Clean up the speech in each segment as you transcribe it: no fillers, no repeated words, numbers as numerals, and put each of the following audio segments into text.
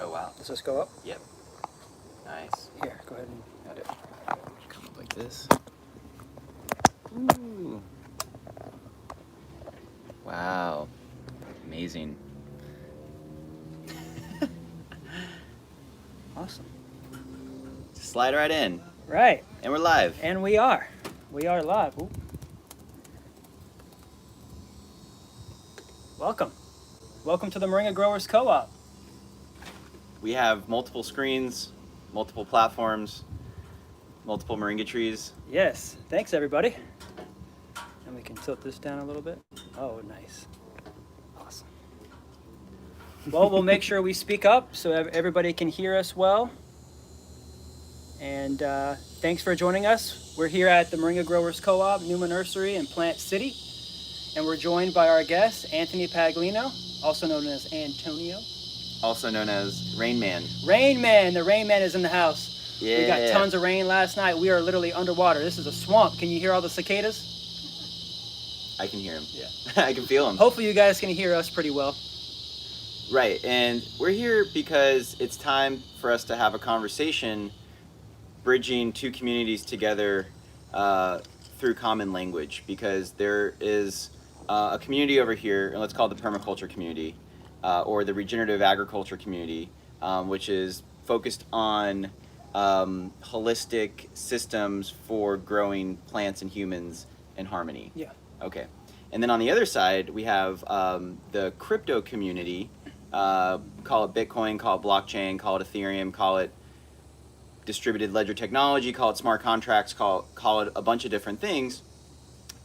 Oh, wow. Does this go up? Yep. Nice. Here, go ahead and Got it. Come up like this. Ooh. Wow. Amazing. awesome. Just slide right in. Right. And we're live. And we are. We are live. Ooh. Welcome. Welcome to the Moringa Growers Co-op. We have multiple screens, multiple platforms, multiple moringa trees. Yes. Thanks, everybody. And we can tilt this down a little bit. Oh, nice. Awesome. Well, we'll make sure we speak up so everybody can hear us well. And thanks for joining us. We're here at the Moringa Growers Co-op, Numa Nursery in Plant City. And we're joined by our guest, Anthony Paglino, also known as Antonio. Also known as Rain Man. Rain Man. The Rain Man is in the house. Yeah. We got tons of rain last night. We are literally underwater. This is a swamp. Can you hear all the cicadas? I can hear him. Yeah. I can feel him. Hopefully you guys can hear us pretty well. Right, and we're here because it's time for us to have a conversation bridging two communities together through common language, because there is a community over here, and let's call it the permaculture community, or the regenerative agriculture community, which is focused on holistic systems for growing plants and humans in harmony. Yeah. Okay. And then on the other side, we have the crypto community, call it Bitcoin, call it blockchain, call it Ethereum, call it distributed ledger technology, call it smart contracts, call it a bunch of different things.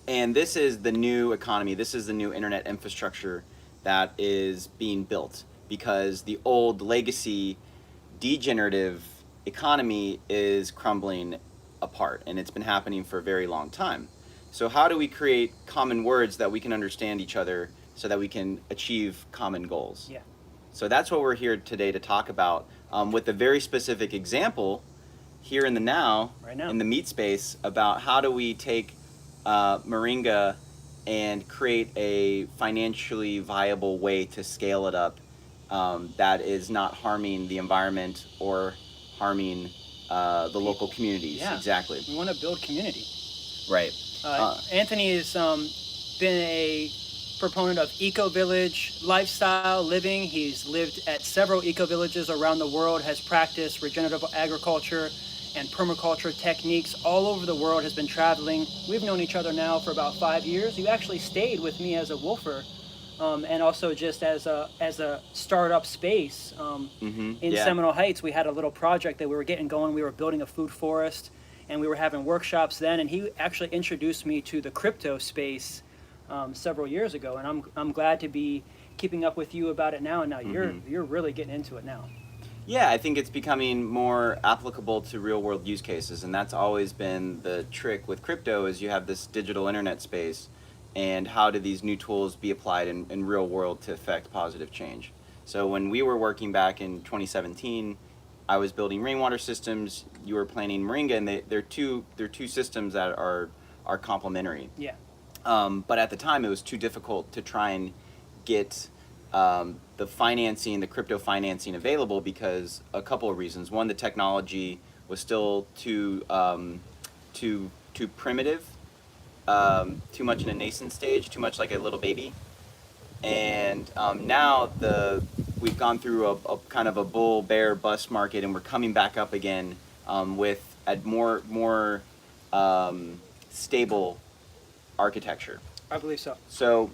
And this is the new economy. This is the new internet infrastructure that is being built, because the old legacy degenerative economy is crumbling apart, and it's been happening for a very long time. So how do we create common words that we can understand each other so that we can achieve common goals? Yeah. So that's what we're here today to talk about, with a very specific example here in the now, Right now. in the meat space, about how do we take Moringa and create a financially viable way to scale it up that is not harming the environment or harming the local communities. Yeah. Exactly. We want to build community. Right. Anthony has been a proponent of eco-village lifestyle living. He's lived at several eco-villages around the world, has practiced regenerative agriculture and permaculture techniques all over the world, has been traveling. We've known each other now for about 5 years. You actually stayed with me as a wolfer, and also just as a startup space in Yeah. Seminole Heights. We had a little project that we were getting going. We were building a food forest, and we were having workshops then, and he actually introduced me to the crypto space several years ago, and I'm glad to be keeping up with you about it now, and now you're really getting into it now. Yeah, I think it's becoming more applicable to real world use cases, and that's always been the trick with crypto, is you have this digital internet space, and how do these new tools be applied in real world to affect positive change. So when we were working back in 2017, I was building rainwater systems, you were planting Moringa, and they're two systems that are complementary. Yeah. But at the time, it was too difficult to try and get the financing, the crypto financing available, because a couple of reasons. One, the technology was still too primitive, too much in a nascent stage, too much like a little baby. And now we've gone through a kind of a bull bear bust market, and we're coming back up again with a more stable architecture. I believe so. So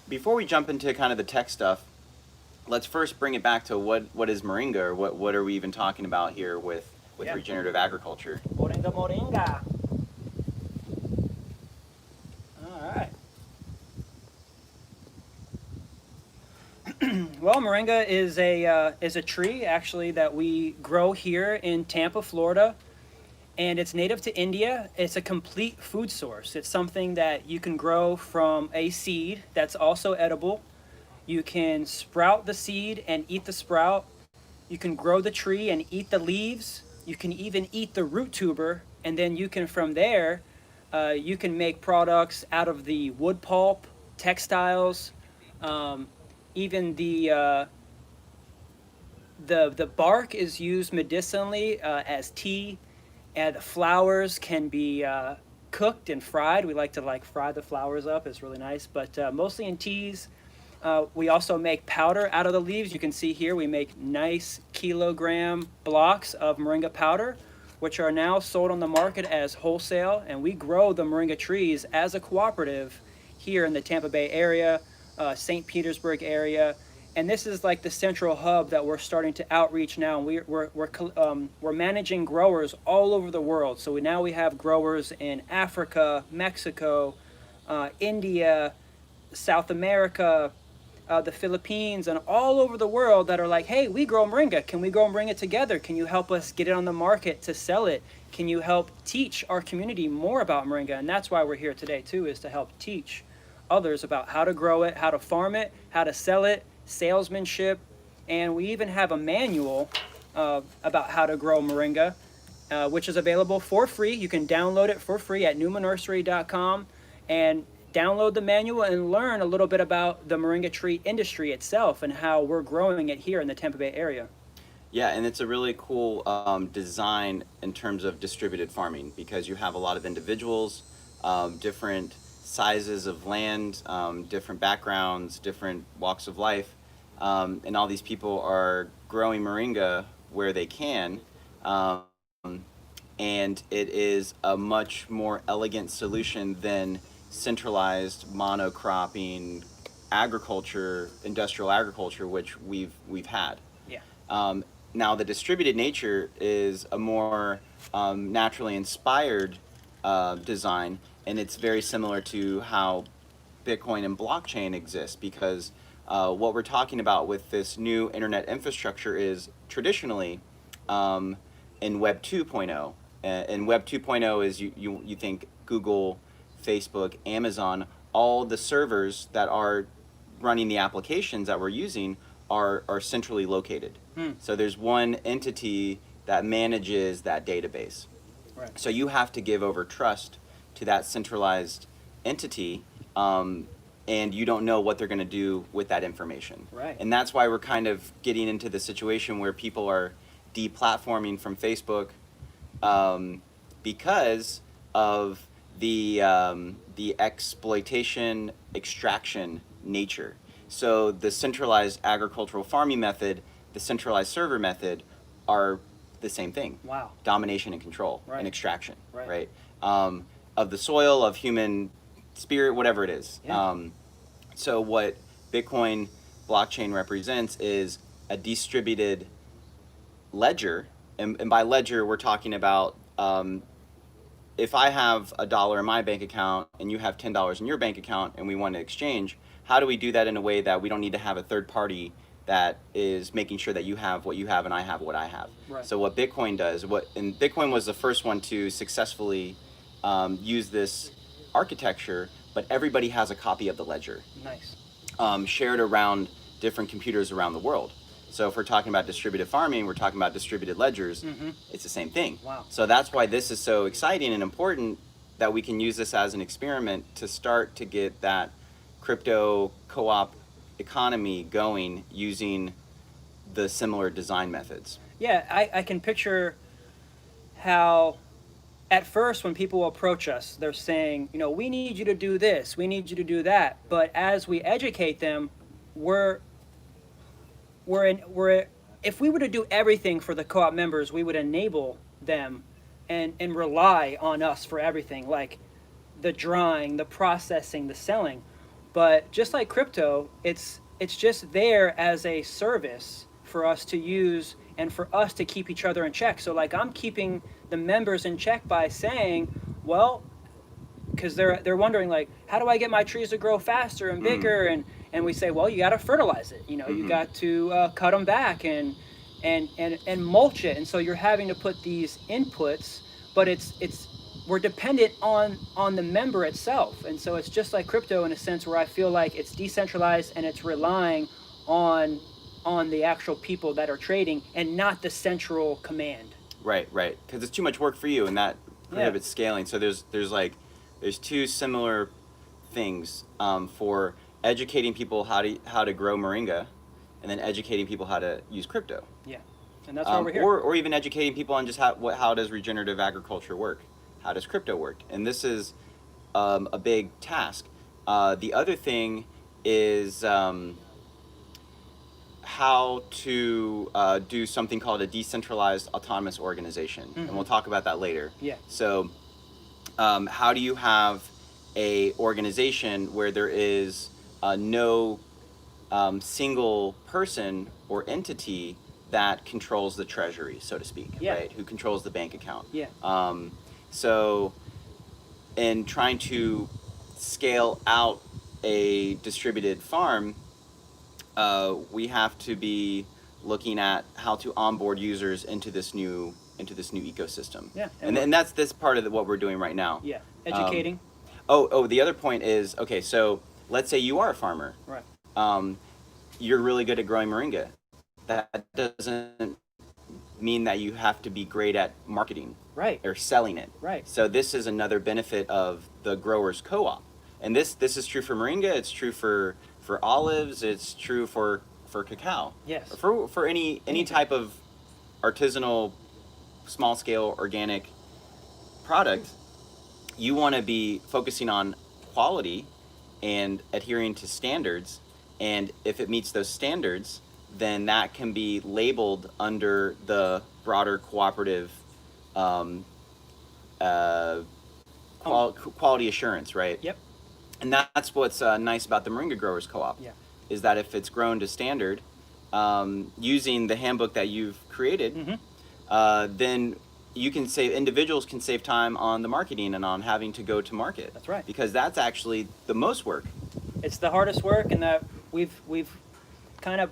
before we jump into kind of the tech stuff, let's first bring it back to what is Moringa, or what are we even talking about here with Yeah. regenerative agriculture? Moringa, moringa. All right. Well, moringa is a tree actually that we grow here in Tampa, Florida. And it's native to India. It's a complete food source. It's something that you can grow from a seed that's also edible. You can sprout the seed and eat the sprout. You can grow the tree and eat the leaves. You can even eat the root tuber. And then you can, from there, you can make products out of the wood pulp, textiles, even the The bark is used medicinally as tea, and the flowers can be cooked and fried. We like to fry the flowers up. It's really nice, but mostly in teas. We also make powder out of the leaves. You can see here we make nice kilogram blocks of moringa powder, which are now sold on the market as wholesale. And we grow the moringa trees as a cooperative here in the Tampa Bay area, St. Petersburg area. And this is like the central hub that we're starting to outreach now. And we're managing growers all over the world. So now we have growers in Africa, Mexico, India, South America, the Philippines, and all over the world that are like, hey, we grow moringa. Can we go and bring it together? Can you help us get it on the market to sell it? Can you help teach our community more about moringa? And that's why we're here today too, is to help teach others about how to grow it, how to farm it, how to sell it, salesmanship, and we even have a manual about how to grow moringa, which is available for free. You can download it for free at newmanursery.com and download the manual and learn a little bit about the moringa tree industry itself and how we're growing it here in the Tampa Bay area. Yeah, and it's a really cool design in terms of distributed farming, because you have a lot of individuals, different sizes of land, different backgrounds, different walks of life, and all these people are growing moringa where they can, and it is a much more elegant solution than centralized monocropping agriculture, industrial agriculture, which we've had. Yeah. Now the distributed nature is a more naturally inspired design, and it's very similar to how Bitcoin and blockchain exist, because what we're talking about with this new internet infrastructure is traditionally in Web 2.0. And Web 2.0 is you think Google, Facebook, Amazon, all the servers that are running the applications that we're using are centrally located. So there's one entity that manages that database. Right. So you have to give over trust to that centralized entity, and you don't know what they're going to do with that information. Right. And that's why we're kind of getting into the situation where people are deplatforming from Facebook because of the exploitation, extraction nature. So the centralized agricultural farming method, the centralized server method are the same thing. Wow. Domination and control Right. and extraction, Right. Of the soil, of human spirit, whatever it is. Yeah. So what Bitcoin blockchain represents is a distributed ledger, and by ledger we're talking about if I have $1 in my bank account and you have $10 in your bank account and we want to exchange, how do we do that in a way that we don't need to have a third party that is making sure that you have what you have and I have what I have? Right. So what Bitcoin does, and Bitcoin was the first one to successfully use this architecture, but everybody has a copy of the ledger. Nice. Shared around different computers around the world. So if we're talking about distributed farming, we're talking about distributed ledgers, it's the same thing. Wow. So that's why this is so exciting and important, that we can use this as an experiment to start to get that crypto co-op economy going using the similar design methods. Yeah, I can picture how at first when people approach us, they're saying, we need you to do this, we need you to do that. But as we educate them, if we were to do everything for the co-op members, we would enable them and rely on us for everything, like the drawing, the processing, the selling. But just like crypto, it's just there as a service for us to use and for us to keep each other in check. So like I'm keeping the members in check by saying, well, because they're wondering like, how do I get my trees to grow faster and bigger? And we say, well, you got to fertilize it. You got to cut them back and mulch it. And so you're having to put these inputs, but we're dependent on the member itself. And so it's just like crypto in a sense where I feel like it's decentralized and it's relying on the actual people that are trading and not the central command. Right. Because it's too much work for you, and that prohibits scaling. So there's two similar things for educating people how to grow moringa and then educating people how to use crypto. Yeah, and that's why we're here. Or even educating people on just how does regenerative agriculture work? How does crypto work? And this is a big task. The other thing is how to do something called a decentralized autonomous organization. Mm-hmm. And we'll talk about that later. Yeah. So how do you have a organization where there is no single person or entity that controls the treasury, so to speak, Yeah. right? Who controls the bank account. Yeah. So in trying to scale out a distributed farm, we have to be looking at how to onboard users into this new ecosystem. Yeah. And that's this part of what we're doing right now. Yeah, educating. The other point is, okay, so let's say you are a farmer. Right. You're really good at growing moringa. That doesn't mean that you have to be great at marketing. Right. Or selling it. Right. So this is another benefit of the growers co-op. And this is true for moringa, it's true for olives, it's true for cacao. Yes. For any type of artisanal, small scale organic product, you want to be focusing on quality and adhering to standards, and if it meets those standards, then that can be labeled under the broader cooperative quality assurance, right? Yep. And that's what's nice about the Moringa Growers Co-op, Yeah. is that if it's grown to standard, using the handbook that you've created, Mm-hmm. then individuals can save time on the marketing and on having to go to market. That's right. Because that's actually the most work. It's the hardest work, and that we've kind of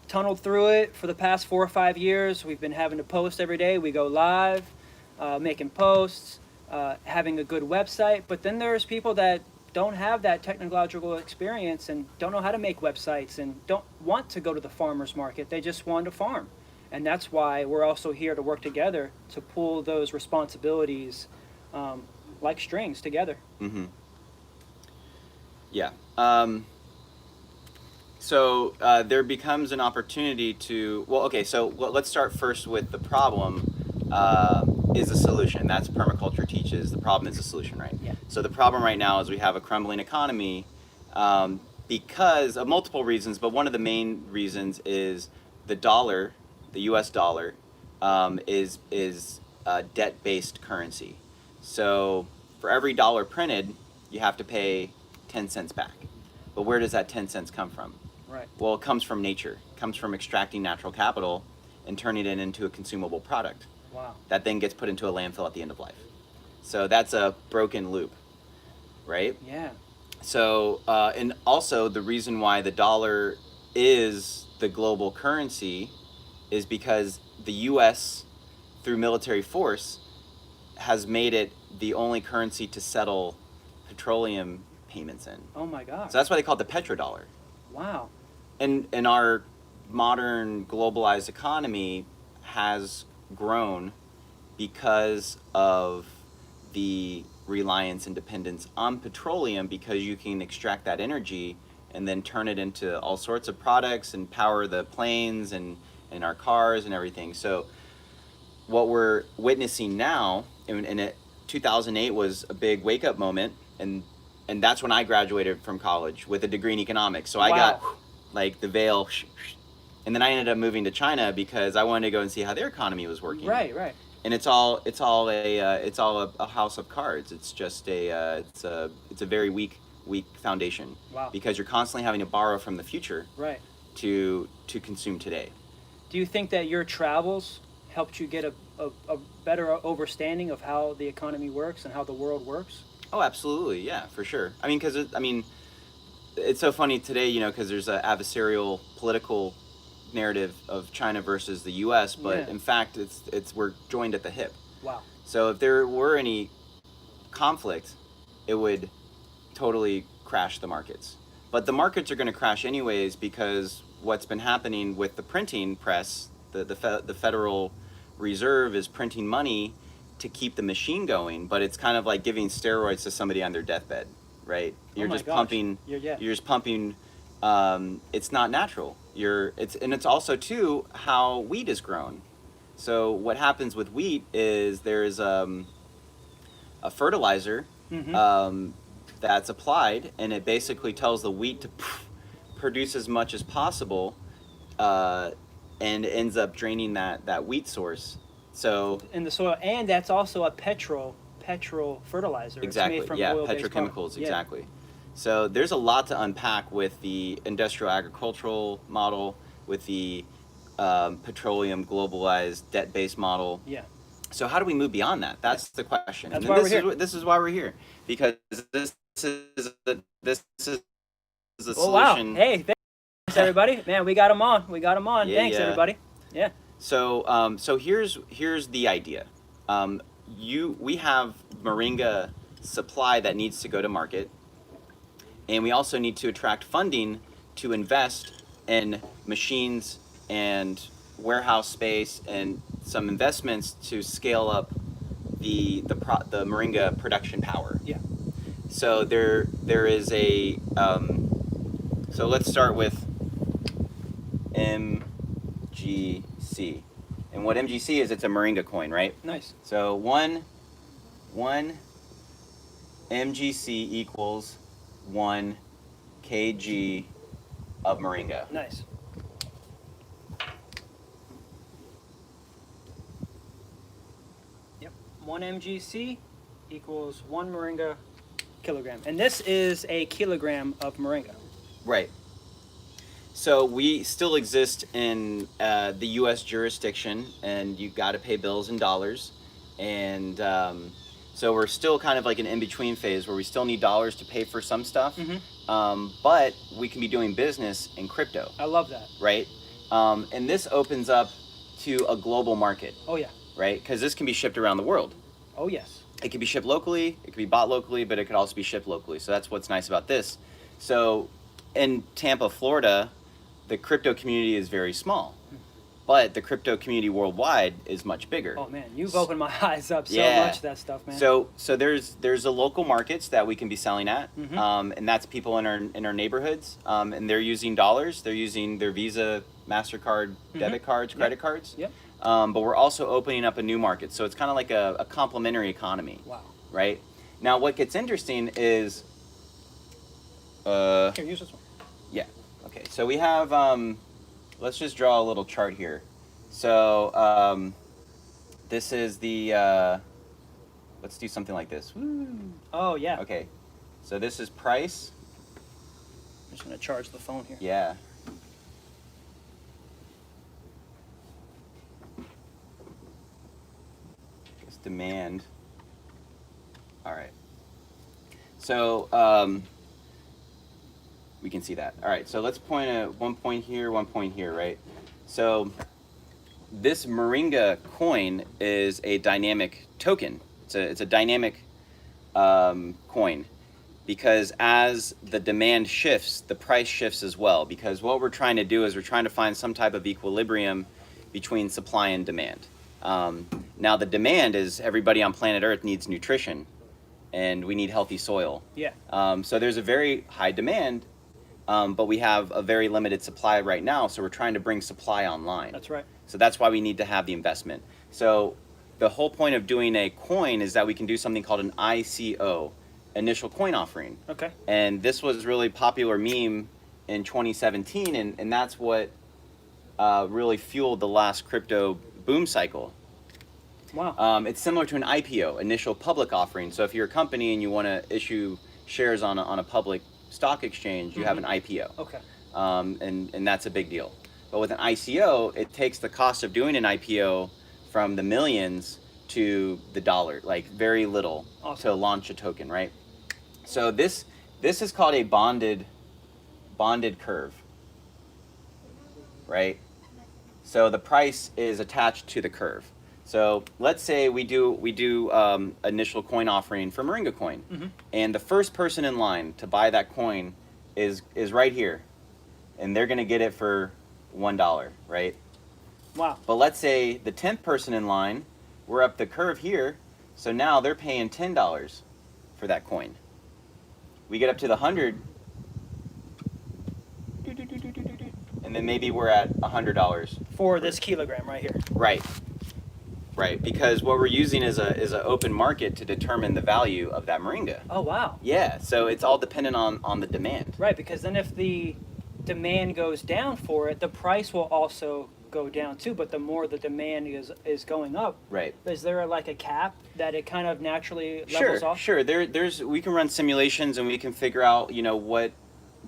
tunneled through it for the past 4 or 5 years. We've been having to post every day. We go live, making posts, having a good website. But then there's people that don't have that technological experience and don't know how to make websites and don't want to go to the farmer's market. They just want to farm. And that's why we're also here to work together to pull those responsibilities like strings together. Mm-hmm. Yeah. So there becomes an opportunity to, so let's start first with the problem is a solution. That's permaculture teaches. The problem is a solution, right? Yeah. So the problem right now is we have a crumbling economy because of multiple reasons, but one of the main reasons is the dollar, the US dollar, is a debt-based currency. So for every dollar printed, you have to pay 10 cents back. But where does that 10 cents come from? Right. Well, it comes from nature. It comes from extracting natural capital and turning it into a consumable product. Wow. That then gets put into a landfill at the end of life. So that's a broken loop, right? Yeah. So, and also the reason why the dollar is the global currency is because the US, through military force, has made it the only currency to settle petroleum payments in. Oh my gosh. So that's why they call it the petrodollar. Wow. And our modern globalized economy has grown because of the reliance and dependence on petroleum, because you can extract that energy and then turn it into all sorts of products and power the planes and our cars and everything. So what we're witnessing now, and 2008 was a big wake-up moment, and that's when I graduated from college with a degree in economics. So I got like the veil, and then I ended up moving to China because I wanted to go and see how their economy was working. Right, right. And it's all a house of cards. It's just it's a very weak foundation. Wow. Because you're constantly having to borrow from the future. Right. To consume today. Do you think that your travels helped you get a better understanding of how the economy works and how the world works? Oh, absolutely. Yeah, for sure. I mean, because it's so funny today, because there's an adversarial political narrative of China versus the U.S., but in fact, we're joined at the hip. Wow. So if there were any conflict, it would totally crash the markets. But the markets are going to crash anyways, because what's been happening with the printing press, the Federal Reserve is printing money to keep the machine going, but it's kind of like giving steroids to somebody on their deathbed, right? You're just pumping it's not natural. It's also too how wheat is grown. So what happens with wheat is there's a fertilizer that's applied, and it basically tells the wheat to produce as much as possible, and ends up draining that wheat source. So in the soil, and that's also a petrol fertilizer. exactly, It's made from yeah, oil-based petrochemicals, products. exactly. So there's a lot to unpack with the industrial agricultural model, with the petroleum globalized debt-based model. Yeah. So how do we move beyond that? That's the question. That's and why this we're here. This is why we're here, because this is the Oh wow! solution. Hey, thanks everybody. Man, we got them on. Yeah, Thanks yeah. everybody. Yeah. So so here's the idea. We have Moringa supply that needs to go to market, and we also need to attract funding to invest in machines and warehouse space and some investments to scale up the Moringa production power. Yeah. So there is a so let's start with MGC. And what MGC is, it's a Moringa coin, right? Nice. So one MGC equals 1 kg of Moringa. Nice. Yep. 1 MGC equals 1 Moringa kilogram. And this is a kilogram of Moringa. Right. So we still exist in the U.S. jurisdiction, and you got to pay bills in dollars, and so we're still kind of like an in-between phase where we still need dollars to pay for some stuff, but we can be doing business in crypto. I love that. Right, and this opens up to a global market. Oh yeah. Right, because this can be shipped around the world. Oh yes. It can be shipped locally, it can be bought locally, but it could also be shipped locally. So that's what's nice about this. So in Tampa, Florida, the crypto community is very small, but the crypto community worldwide is much bigger. Oh man, you've opened my eyes up so much to that stuff, man. So there's a local markets that we can be selling at, and that's people in our neighborhoods, and they're using dollars. They're using their Visa, MasterCard, debit cards, credit cards. Yep. But we're also opening up a new market, so it's kind of like a complementary economy. Wow. Right. Now, what gets interesting is. Here, use this one. Yeah. Okay. So we have. Let's just draw a little chart here. So this is the. Let's do something like this. Woo. Oh yeah. Okay. So this is price. I'm just gonna charge the phone here. Yeah. It's demand. All right. So we can see that. All right. So let's point at 1 point here, 1 point here, right? So this Moringa coin is a dynamic token. It's a dynamic coin, because as the demand shifts, the price shifts as well. Because what we're trying to do is we're trying to find some type of equilibrium between supply and demand. Now the demand is everybody on planet Earth needs nutrition, and we need healthy soil. Yeah. So there's a very high demand, but we have a very limited supply right now. So we're trying to bring supply online. That's right. So that's why we need to have the investment. So the whole point of doing a coin is that we can do something called an ICO, initial coin offering. Okay. And this was really popular meme in 2017, and that's what really fueled the last crypto boom cycle. Wow. It's similar to an IPO, initial public offering. So if you're a company and you want to issue shares on a public stock exchange, you have an IPO. Okay. And that's a big deal. But with an ICO, it takes the cost of doing an IPO from the millions to the dollar, like very little to launch a token, right? So this is called a bonded curve, right? So the price is attached to the curve. So let's say we do initial coin offering for Moringa coin, and the first person in line to buy that coin is right here, and they're gonna get it for $1, right? Wow. But let's say the 10th person in line, we're up the curve here, so now they're paying $10 for that coin. We get up to the 100, and then maybe we're at $100 for this kilogram right here. Right. Right, because what we're using is a open market to determine the value of that moringa. Oh wow. Yeah, so it's all dependent on the demand. Right, because then if the demand goes down for it, the price will also go down too. But the more the demand is going up, Right. is there like a cap that it kind of naturally levels off? Sure. There's we can run simulations and we can figure out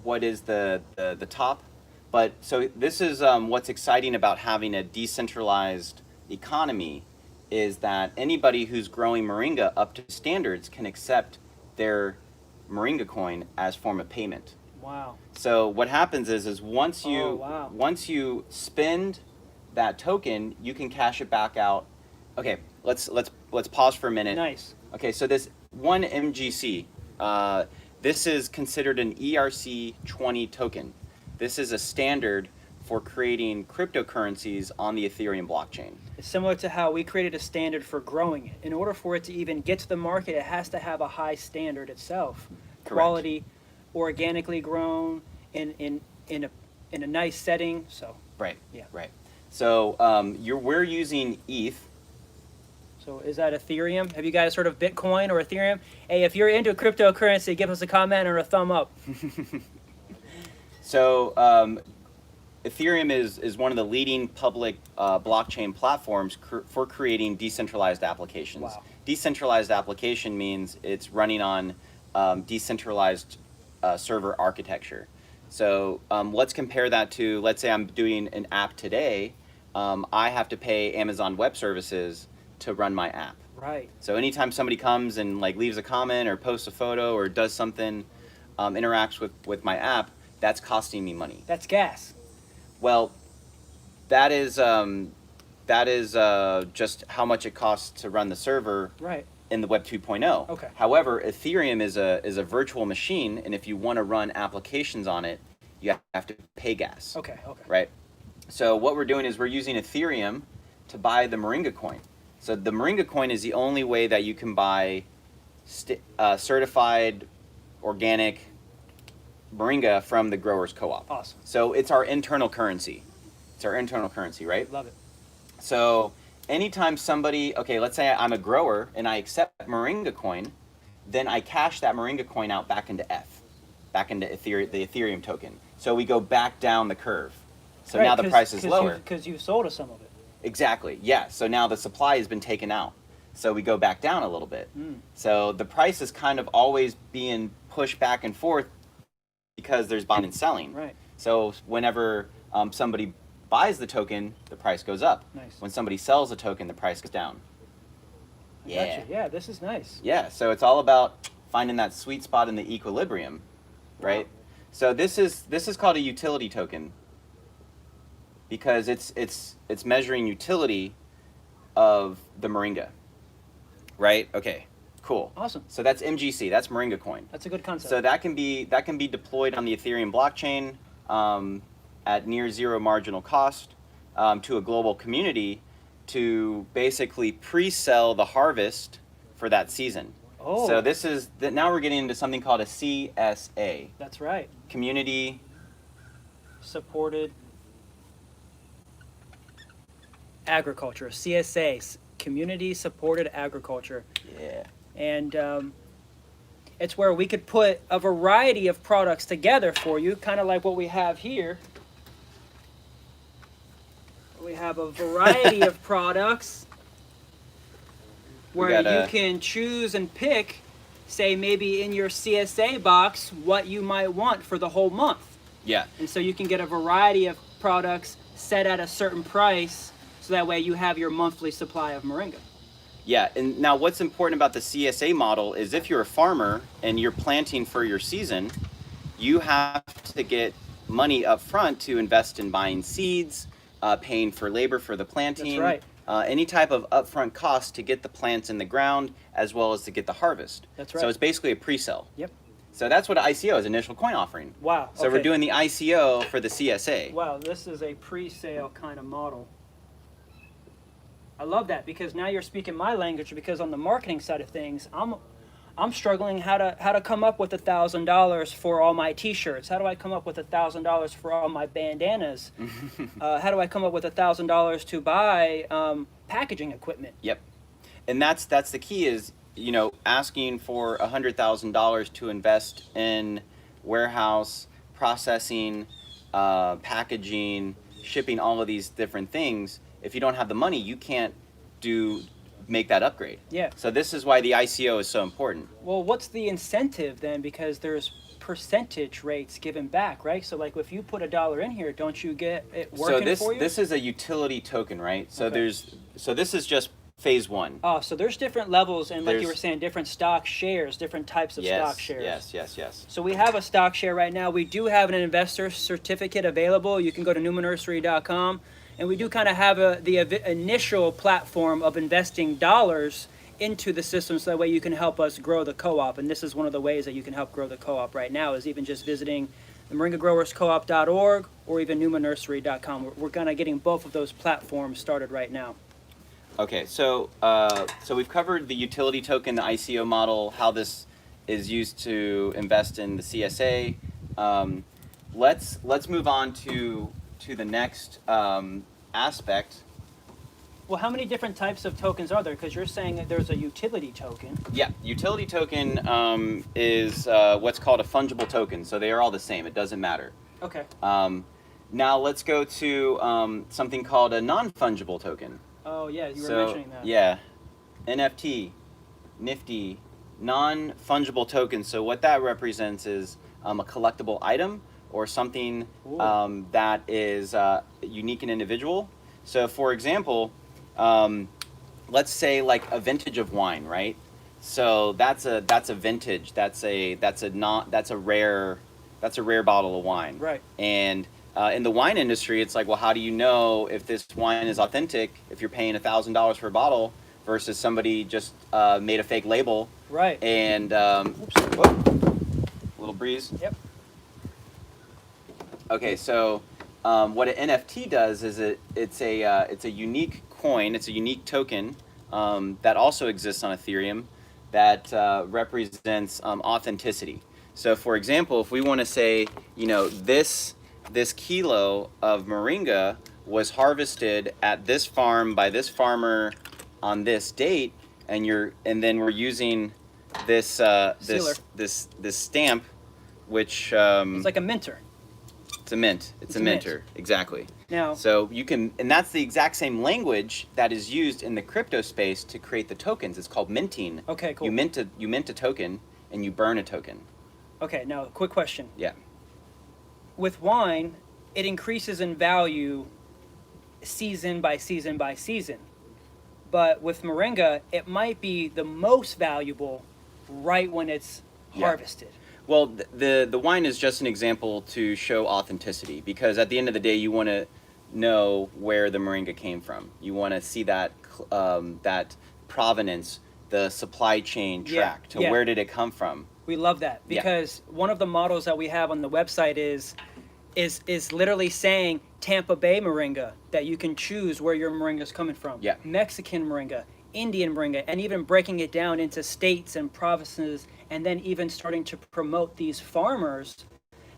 what is the top. But so this is what's exciting about having a decentralized economy is that anybody who's growing moringa up to standards can accept their moringa coin as form of payment. Wow. So what happens is once you Oh, wow. once you spend that token, you can cash it back out. Okay, let's pause for a minute. Nice. Okay, so this one MGC, this is considered an ERC20 token. This is a standard for creating cryptocurrencies on the Ethereum blockchain. It's similar to how we created a standard for growing it. In order for it to even get to the market, it has to have a high standard itself. Correct. Quality, organically grown, in a nice setting. So Right. Yeah. Right. So we're using ETH. So is that Ethereum? Have you guys heard of Bitcoin or Ethereum? Hey, if you're into cryptocurrency, give us a comment or a thumb up. So Ethereum is one of the leading public blockchain platforms for creating decentralized applications. Wow. Decentralized application means it's running on decentralized server architecture. So let's compare that to, let's say I'm doing an app today. I have to pay Amazon Web Services to run my app. Right. So anytime somebody comes and like leaves a comment or posts a photo or does something, interacts with my app, that's costing me money. That's gas. Well, that is just how much it costs to run the server Right. in the Web 2.0. Okay. However, Ethereum is a virtual machine, and if you want to run applications on it, you have to pay gas. Okay. Okay. Right? So what we're doing is we're using Ethereum to buy the Moringa coin. So the Moringa coin is the only way that you can buy certified organic Moringa from the growers co-op. Awesome. So it's our internal currency. It's our internal currency, right? Love it. So anytime somebody, okay, let's say I'm a grower and I accept Moringa coin, then I cash that Moringa coin out back into back into the Ethereum token. So we go back down the curve. So Right, now the price is lower. Because you sold us some of it. Exactly, yeah. So now the supply has been taken out. So we go back down a little bit. So the price is kind of always being pushed back and forth because there's buying and selling. Right. So whenever somebody buys the token, the price goes up. Nice. When somebody sells the token, the price goes down. Yeah. Gotcha. Yeah, this is nice. Yeah, so it's all about finding that sweet spot in the equilibrium, right? Wow. So this is called a utility token because it's measuring utility of the Moringa. Right? Okay. Cool. Awesome. So that's MGC, that's Moringa coin. That's a good concept. So that can be deployed on the Ethereum blockchain at near zero marginal cost to a global community to basically pre-sell the harvest for that season. Oh. So this is now we're getting into something called a CSA, That's right. community Supported agriculture. CSA, community supported agriculture. Yeah. And it's where we could put a variety of products together for you, kind of like what we have here. We have a variety of products where you can choose and pick, say maybe in your CSA box, what you might want for the whole month. Yeah. And so you can get a variety of products set at a certain price, so that way you have your monthly supply of Moringa. Yeah, and now what's important about the CSA model is if you're a farmer and you're planting for your season, you have to get money up front to invest in buying seeds, paying for labor for the planting. That's right. Any type of upfront cost to get the plants in the ground as well as to get the harvest. That's right. So it's basically a pre-sale. Yep. So that's what ICO is, initial coin offering. Wow. So we're doing the ICO for the CSA. Wow, this is a pre-sale kind of model. I love that because now you're speaking my language, because on the marketing side of things, I'm struggling how to come up with $1,000 for all my T-shirts. How do I come up with $1,000 for all my bandanas? How do I come up with $1,000 to buy packaging equipment? Yep. And that's the key is, you know, asking for $100,000 to invest in warehouse, processing, packaging, shipping, all of these different things. If you don't have the money, you can't make that upgrade. Yeah. So this is why the ICO is so important. Well, what's the incentive then? Because there's percentage rates given back, right? So like if you put $1 in here, don't you get it working for you? This is a utility token, right? So Okay. this is just phase one. Oh, so there's different levels, and like you There's- were saying, different stock shares, different types of stock shares. Yes. So we have a stock share right now. We do have an investor certificate available. You can go to newmanursery.com, and we do kind of have the initial platform of investing dollars into the system, so that way you can help us grow the co-op. And this is one of the ways that you can help grow the co-op right now, is even just visiting the moringagrowerscoop.org or even newmanursery.com. We're kind of getting both of those platforms started right now. Okay, so we've covered the utility token, the ICO model, how this is used to invest in the CSA. Let's move on to the next aspect. Well, how many different types of tokens are there? Because you're saying that there's a utility token. Yeah, utility token is what's called a fungible token. So they are all the same. It doesn't matter. Okay. Now let's go to something called a non-fungible token. Oh, yeah, you were So, mentioning that. yeah, NFT, Nifty, non-fungible token. So what that represents is a collectible item or something that is unique and individual. So for example, let's say like a vintage of wine, right? So that's a vintage. That's a rare bottle of wine. Right. And in the wine industry, it's like, well, how do you know if this wine is authentic if you're paying $1,000 for a bottle versus somebody just made a fake label? Right. And whoop, little breeze. Yep. Okay, so what an NFT does is it's a unique coin. It's a unique token that also exists on Ethereum that represents authenticity. So, for example, if we want to say, you know, this kilo of Moringa was harvested at this farm by this farmer on this date, and then we're using this this stamp, which It's like a minter. it's a mint. It's a minter, exactly. Now, So you can, and that's the exact same language that is used in the crypto space to create the tokens. It's called minting. okay, cool. You mint a token, and you burn a token. Okay, now, quick question. Yeah. With wine, it increases in value season by season by season. But with Moringa, it might be the most valuable right when it's harvested. Well, the wine is just an example to show authenticity, because at the end of the day, you want to know where the Moringa came from. You want to see that that provenance, the supply chain track to where did it come from. We love that, because one of the models that we have on the website is literally saying Tampa Bay Moringa, that you can choose where your Moringa is coming from. Yeah. Mexican Moringa, Indian Moringa, and even breaking it down into states and provinces, and then even starting to promote these farmers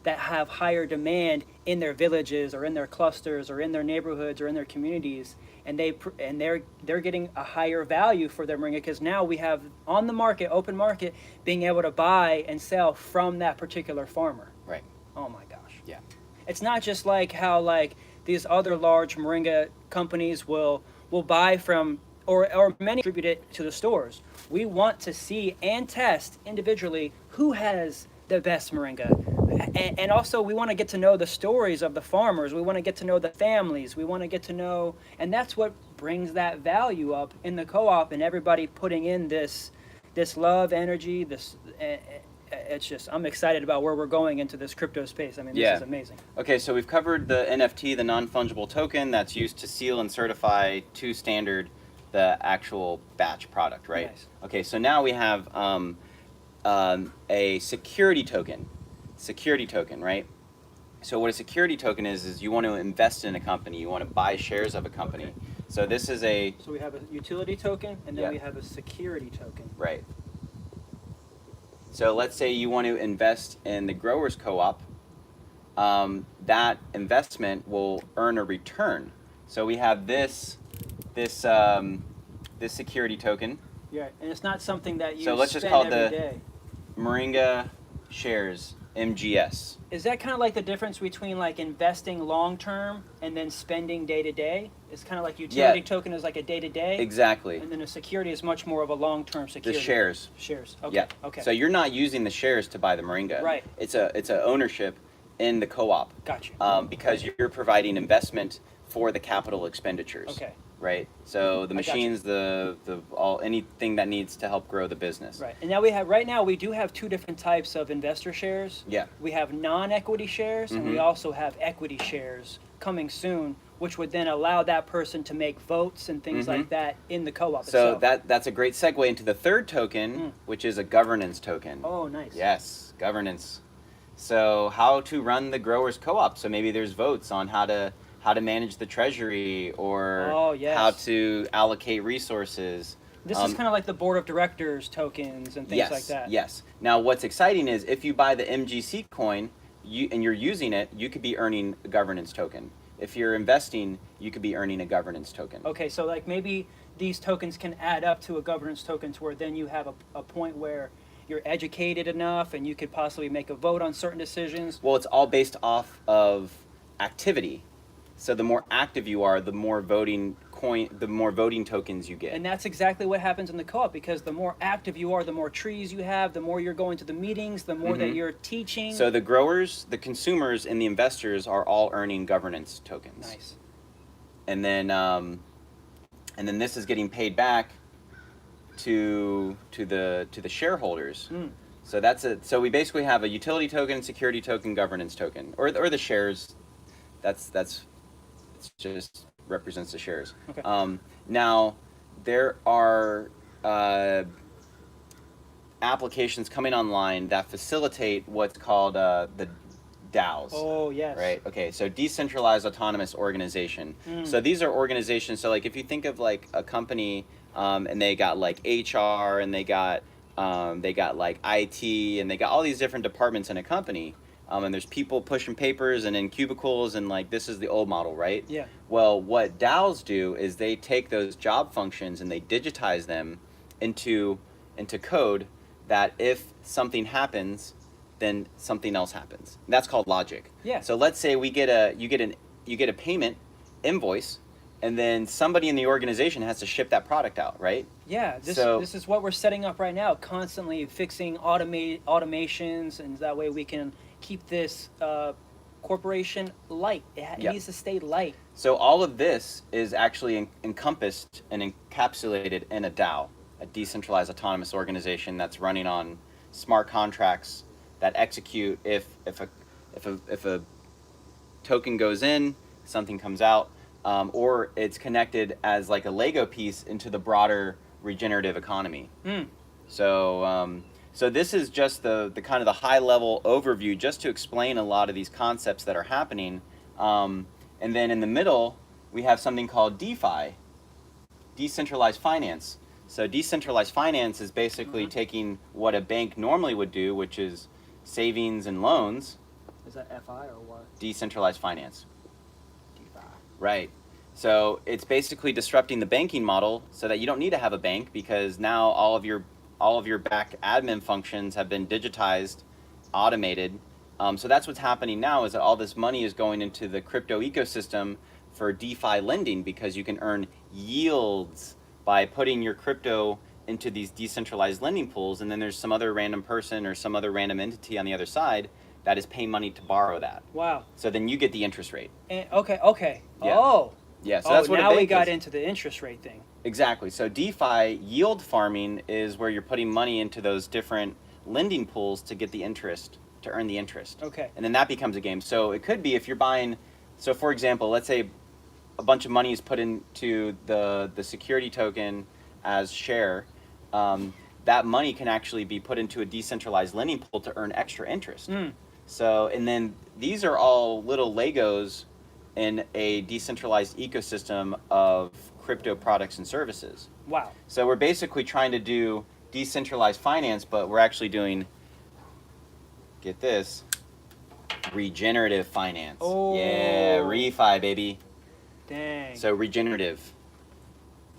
that have higher demand in their villages or in their clusters or in their neighborhoods or in their communities, and they're getting a higher value for their Moringa, because now we have on the market, open market, being able to buy and sell from that particular farmer. Right. Oh my gosh. Yeah. It's not just like how like these other large Moringa companies will buy from or many distribute it to the stores. We want to see and test individually who has the best Moringa. And also we want to get to know the stories of the farmers. We want to get to know the families. We want to get to know, and that's what brings that value up in the co-op, and everybody putting in this love, energy, it's just, I'm excited about where we're going into this crypto space. I mean, this is amazing. Okay, so we've covered the NFT, the non-fungible token that's used to seal and certify to standard the actual batch product, right? Nice. Okay, so now we have a security token. Security token, right? So what a security token is you want to invest in a company, you want to buy shares of a company. So this is So we have a utility token, and then we have a security token. right. So let's say you want to invest in the growers co-op. That investment will earn a return. So we have this security token. Yeah, and it's not something that you So let's just spend call it every the day. Moringa shares MGS. Is that kind of like the difference between like investing long term and then spending day to day? It's kind of like utility token is like a day to day. Exactly. And then a security is much more of a long term security. The shares. Shares. Okay. Yeah. Okay. So you're not using the shares to buy the Moringa. Right. It's a ownership in the co-op. Gotcha. Because you're providing investment for the capital expenditures. Okay. Right. So the machines, the anything that needs to help grow the business. Right. And now we do have two different types of investor shares. Yeah. We have non-equity shares and we also have equity shares coming soon, which would then allow that person to make votes and things like that in the co-op So itself. that's a great segue into the third token, which is a governance token. Oh, nice. Yes, governance. So how to run the growers co-op. So maybe there's votes on how to manage the treasury or how to allocate resources. This is kind of like the board of directors tokens and things like that. Yes. Now what's exciting is if you buy the MGC coin and you're using it, you could be earning a governance token. If you're investing, you could be earning a governance token. Okay, so like maybe these tokens can add up to a governance token to where then you have a point where you're educated enough and you could possibly make a vote on certain decisions. Well, it's all based off of activity. So the more active you are, the more voting tokens you get. And that's exactly what happens in the co-op, because the more active you are, the more trees you have, the more you're going to the meetings, the more that you're teaching. So the growers, the consumers, and the investors are all earning governance tokens. Nice. And then this is getting paid back to the shareholders. So that's it. So we basically have a utility token, security token, governance token, or the shares. That's it just represents the shares. Okay. Now there are applications coming online that facilitate what's called the DAOs. Oh, yes. Right. Okay. So Decentralized Autonomous Organization. So these are organizations. So like if you think of like a company, and they got like HR and they got like IT and they got all these different departments in a company. And there's people pushing papers and in cubicles and like this is the old model, right? Yeah. Well, what DAOs do is they take those job functions and they digitize them into code that if something happens, then something else happens. And that's called logic. Yeah. So let's say you get a payment invoice, and then somebody in the organization has to ship that product out, right? Yeah, this is what we're setting up right now, constantly fixing automations, and that way we can keep this corporation light. It needs to stay light. So all of this is actually encompassed and encapsulated in a DAO, a decentralized autonomous organization that's running on smart contracts that execute if a token goes in, something comes out, or it's connected as like a Lego piece into the broader regenerative economy. So this is just the kind of the high level overview just to explain a lot of these concepts that are happening. And then in the middle, we have something called Defy, decentralized finance. So decentralized finance is basically taking what a bank normally would do, which is savings and loans. Is that FI or what? Decentralized finance. Defy. Right. So it's basically disrupting the banking model so that you don't need to have a bank because now all of your back admin functions have been digitized, automated. So that's what's happening now is that all this money is going into the crypto ecosystem for DeFi lending because you can earn yields by putting your crypto into these decentralized lending pools, and then there's some other random person or some other random entity on the other side that is paying money to borrow that. Wow. So then you get the interest rate. And, okay. Yeah. Oh. Yeah, so that's what now a bank we got is. into the interest rate thing. Exactly. So DeFi yield farming is where you're putting money into those different lending pools to get the interest, to earn the interest. Okay. And then that becomes a game. So it could be if you're buying, so for example, let's say a bunch of money is put into the security token as share. That money can actually be put into a decentralized lending pool to earn extra interest. So, and then these are all little Legos in a decentralized ecosystem of crypto products and services. Wow. So we're basically trying to do decentralized finance, but we're actually doing get this, regenerative finance. Oh. Yeah, refi, baby. Dang. So regenerative.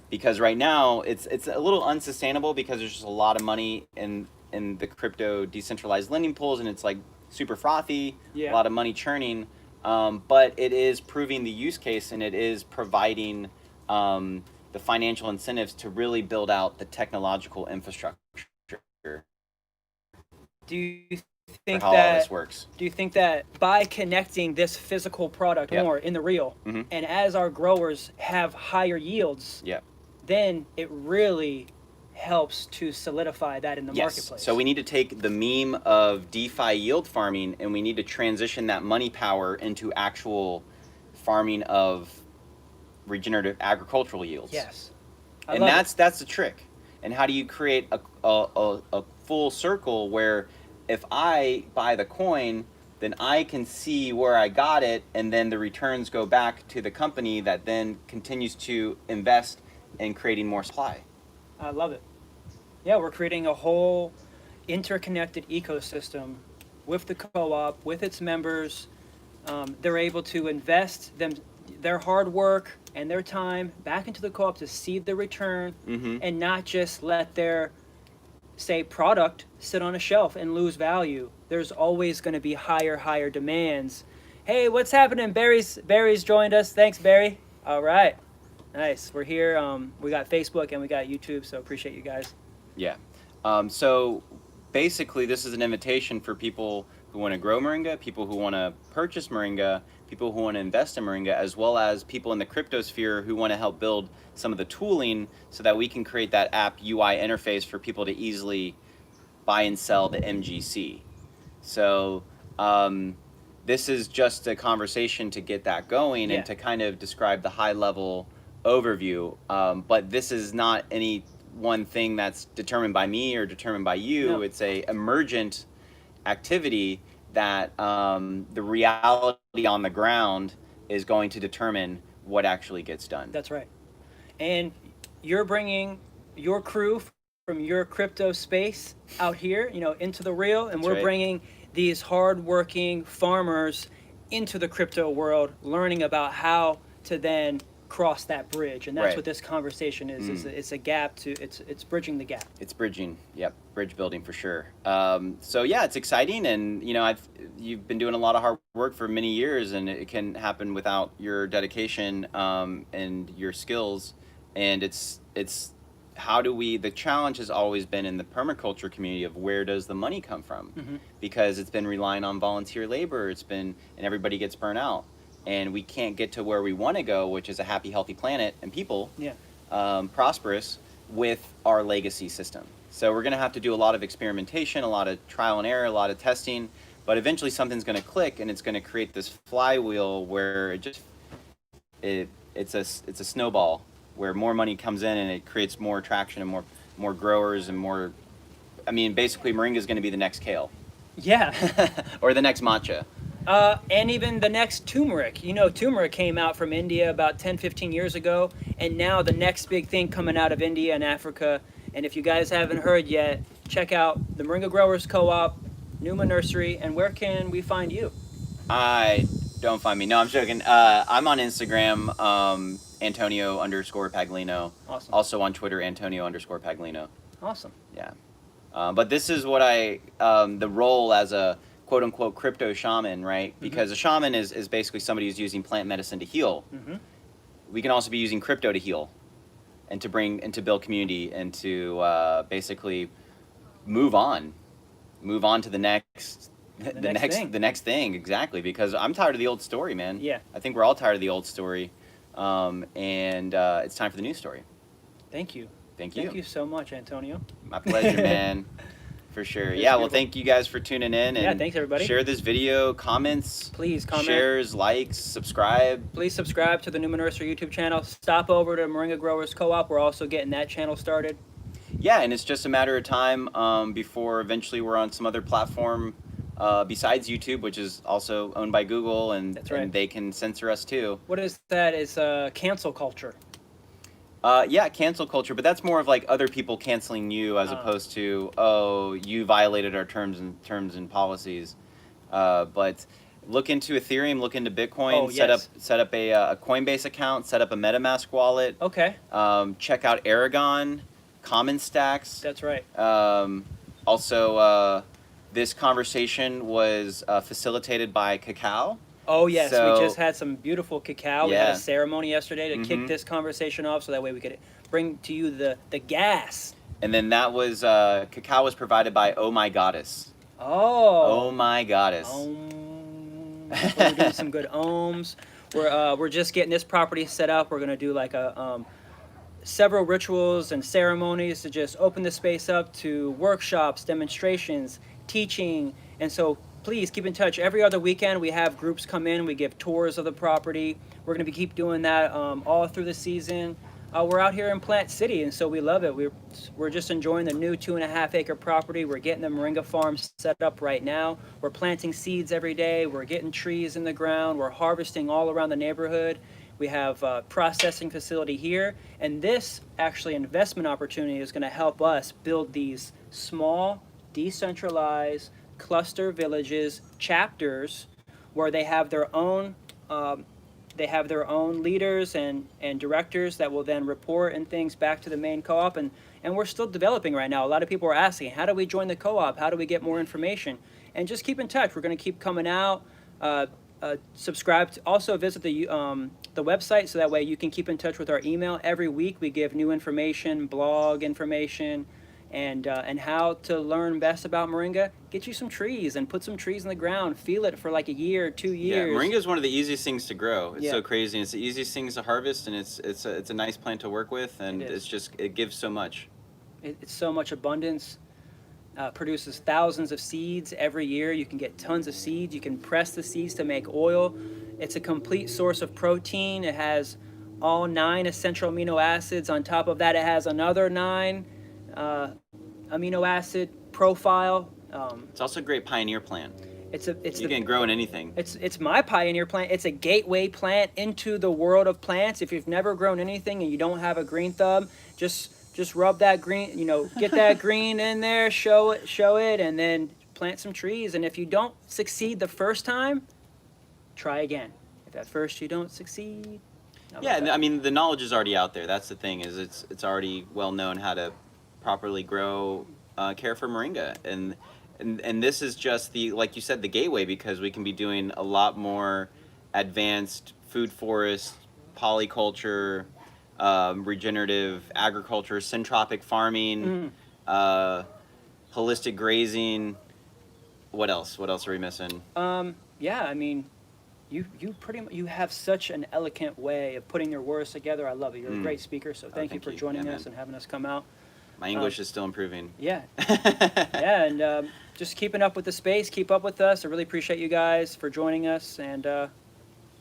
Because right now it's a little unsustainable because there's just a lot of money in the crypto decentralized lending pools, and it's like super frothy, Yeah. a lot of money churning. But it is proving the use case, and it is providing the financial incentives to really build out the technological infrastructure Do you think for how all this works. Do you think that by connecting this physical product Yep. more in the real, Mhm. and as our growers have higher yields, Yeah. then it really helps to solidify that in the Yes. marketplace? So we need to take the meme of DeFi yield farming, and we need to transition that money power into actual farming of regenerative agricultural yields. Yes. And that's the trick. And how do you create a full circle where if I buy the coin, then I can see where I got it, and then the returns go back to the company that then continues to invest in creating more supply. I love it. Yeah, we're creating a whole interconnected ecosystem with the co-op, with its members. They're able to invest their hard work and their time back into the co-op to see the return, Mm-hmm. and not just let their, say, product sit on a shelf and lose value. There's always going to be higher demands. Hey, what's happening? Barry's joined us. Thanks, Barry. All right. Nice. We're here. We got Facebook and we got YouTube, so appreciate you guys. Yeah. So basically, this is an invitation for people who want to grow Moringa, people who want to purchase Moringa, people who want to invest in Moringa, as well as people in the crypto sphere who want to help build some of the tooling so that we can create that app UI interface for people to easily buy and sell the MGC. So this is just a conversation to get that going, Yeah. and to kind of describe the high level overview. But this is not any one thing that's determined by me or determined by you. No. It's a emergent activity that the reality on the ground is going to determine what actually gets done. That's right. And you're bringing your crew from your crypto space out here, into the real, and That's we're right. bringing these hardworking farmers into the crypto world, learning about how to then cross that bridge. And that's Right. what this conversation is. It's a gap it's bridging the gap. It's bridging, yep, bridge building for sure. So yeah, it's exciting, and you've been doing a lot of hard work for many years, and it can happen without your dedication and your skills. And it's how do we? The challenge has always been in the permaculture community of where does the money come from, Mm-hmm. because it's been relying on volunteer labor. And everybody gets burnt out, and we can't get to where we want to go, which is a happy, healthy planet and people. Yeah. Prosperous with our legacy system. So we're going to have to do a lot of experimentation, a lot of trial and error, a lot of testing, but eventually something's going to click, and it's going to create this flywheel where it's a snowball where more money comes in, and it creates more traction and more growers and more. I mean, basically, Moringa is going to be the next kale Yeah. or the next matcha. And even the next turmeric. Turmeric came out from India about 10, 15 years ago, and now the next big thing coming out of India and Africa. And if you guys haven't heard yet, check out the Moringa Growers Co-op, Numa Nursery, and where can we find you? Don't find me. No, I'm joking. I'm on Instagram, Antonio_Paglino. Awesome. Also on Twitter, Antonio_Paglino. Awesome. Yeah. But this is what the role as a quote unquote crypto shaman, right? Because a shaman is basically somebody who's using plant medicine to heal. Mm-hmm. We can also be using crypto to heal and to build community and to basically move on to the next thing. Exactly. Because I'm tired of the old story, man. Yeah. I think we're all tired of the old story. And it's time for the new story. Thank you. Thank you. Thank you so much, Antonio. My pleasure, man. For sure. It's Yeah, well, beautiful. thank you guys for tuning in. And Yeah, thanks, everybody. Share this video, comments, Please comment. shares, likes, subscribe. Please subscribe to the Numa Nursery YouTube channel. Stop over to Moringa Growers Co-op. We're also getting that channel started. Yeah, and it's just a matter of time before eventually we're on some other platform besides YouTube, which is also owned by Google, and, That's right. and they can censor us too. What is that? Is cancel culture. Yeah, cancel culture, but that's more of like other people canceling you as opposed to, oh, you violated our terms and policies. But look into Ethereum, look into Bitcoin, Oh, yes. set up a Coinbase account, set up a MetaMask wallet. Okay, Check out Aragon, Common Stacks. that's right. Also, this conversation was facilitated by Cacao. Oh yes, we So- just had some beautiful cacao. We had Yeah. a ceremony yesterday to kick Mhm. this conversation off, so that way we could bring to you the gas. And then that was Cacao was provided by Oh My Goddess. Oh. Oh My Goddess. We're doing some good ohms. We're just getting this property set up. We're gonna do like several rituals and ceremonies to just open the space up to workshops, demonstrations, teaching, and so please keep in touch. Every other weekend we have groups come in. We give tours of the property. We're gonna keep doing that all through the season. We're out here in Plant City, and so we love it. We're just enjoying the new 2.5 acre property. We're getting the Moringa farm set up right now. We're planting seeds every day. We're getting trees in the ground. We're harvesting all around the neighborhood. We have a processing facility here, and this actually investment opportunity is going to help us build these small, decentralized cluster villages, chapters, where they have their own leaders and directors that will then report and things back to the main co-op, and we're still developing right now. A lot of people are asking, how do we join the co-op? How do we get more information? And just keep in touch. We're going to keep coming out. Subscribe to, also visit the website, so that way you can keep in touch with our email. Every week we give new information, blog information, and how to learn best about Moringa. Get you some trees and put some trees in the ground. Feel it for like a year, 2 years. Yeah, Moringa is one of the easiest things to grow. It's Yeah. so crazy, and it's the easiest things to harvest, and it's a nice plant to work with, and It is. it gives so much. It's so much abundance. Produces thousands of seeds every year. You can get tons of seeds. You can press the seeds to make oil. It's a complete source of protein. It has all 9 essential amino acids. On top of that, it has another 9 amino acid profile. It's also a great pioneer plant. You can grow in anything. It's my pioneer plant. It's a gateway plant into the world of plants. If you've never grown anything and you don't have a green thumb, just rub that green, get that green in there, show it, and then plant some trees. And if you don't succeed the first time, try again. If at first you don't succeed, Yeah, I mean the knowledge is already out there. That's the thing, is it's already well known how to properly grow, care for Moringa, and this is just the, like you said, the gateway, because we can be doing a lot more advanced food forest, polyculture, regenerative agriculture, syntropic farming, holistic grazing. What else? What else are we missing? Yeah, I mean, you pretty much, you have such an elegant way of putting your words together. I love it. You're a great speaker, so thank you thank for you. joining Yeah, us man. and having us come out. My English is still improving. Yeah. Yeah, and just keeping up with the space. Keep up with us. I really appreciate you guys for joining us, and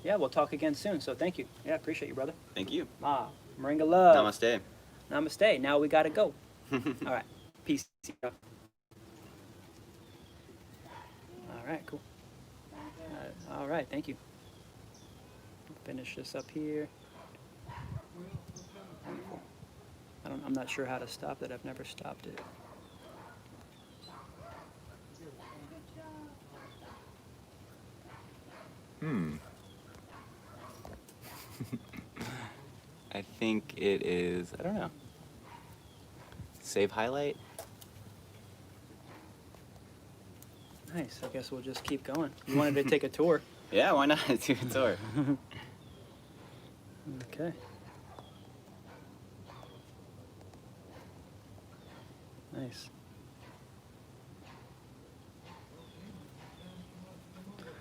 yeah, we'll talk again soon. So thank you. Yeah, appreciate you, brother. Thank you. Moringa love. Namaste. Namaste. Now we gotta go. All right. Peace. All right. Cool. All right. Thank you. Finish this up here. Wonderful. I'm not sure how to stop it. I've never stopped it. I think it is, I don't know. Save highlight? Nice. I guess we'll just keep going. You wanted to take a tour. Yeah, why not? Do a tour. Okay. Nice.